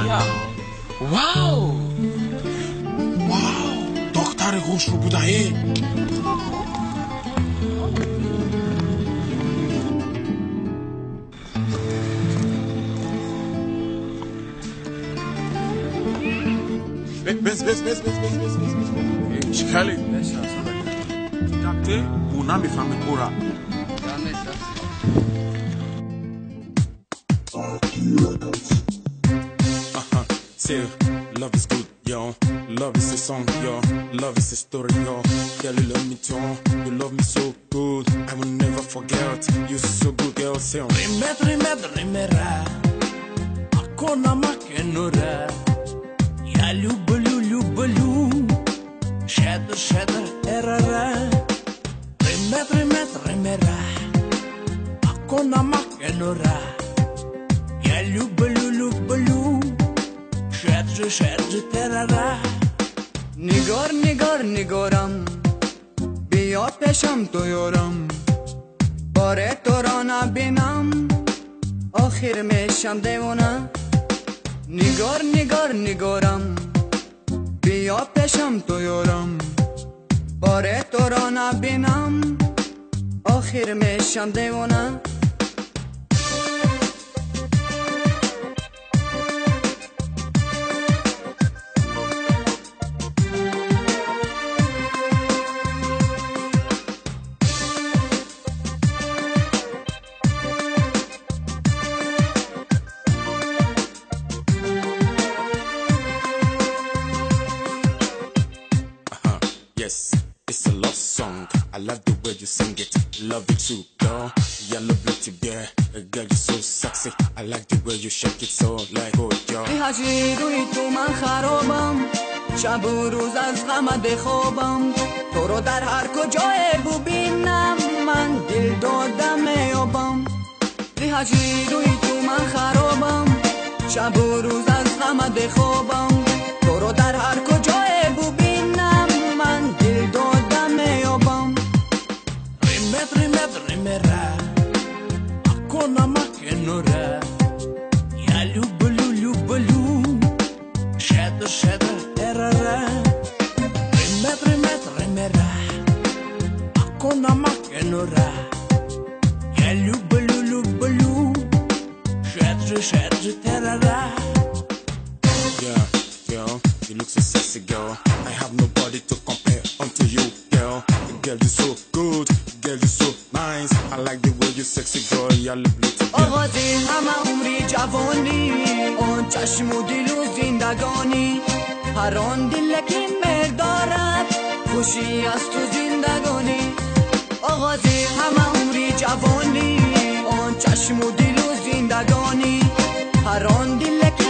واو دختر خوش رو بودایی بس چیکالی دکته اونا میفهمه کورا Say love is good, yo. Love is a song, yo. Love is a story, yo. Girl, you love me too. You love me so good. I will never forget. You're so good, girl. Say rimera. Akona makenura. Ya lubulu. Shader erara. Rimera. Akona makenura. Ya lubulu. شد تراره نگارم بیا پیشم تو یارم باره تو را نبینم آخر میشم دیوانه نگارم بیا پیشم تو یارم باره تو را نبینم آخر میشم دیوانه Yes, it's a love song. I love the way you sing it. Love it too, girl. Yellow beauty, yeah. Girl, you're so sexy. I like the way you shake it so like oh, girl. حاجی روی تو من خرابم شب و روز از غمت خوابم تو رو در هر کجای ببینم من دل دادم میابم حاجی روی تو من خرابم شب و روز از غمت خوابم تو رو در هر کجای ببینم من دل دادم میابم rimera akona makenura ya lubulu shader erara rimera akona makenura ya lubulu shader terara Yeah, girl, you look so sexy, girl. I have nobody to compare unto you, girl. Girl, you're so good. Girl, you're so nice. I like the way you sexy, girl. Yellow beauty, yeah. آغازی همه عمری جوانی اون چشم و دل و زندگانی هر آن دل که مردارد خوشی از تو زندگانی آغازی همه عمری جوانی اون چشم و دل و زندگانی هر آن دل که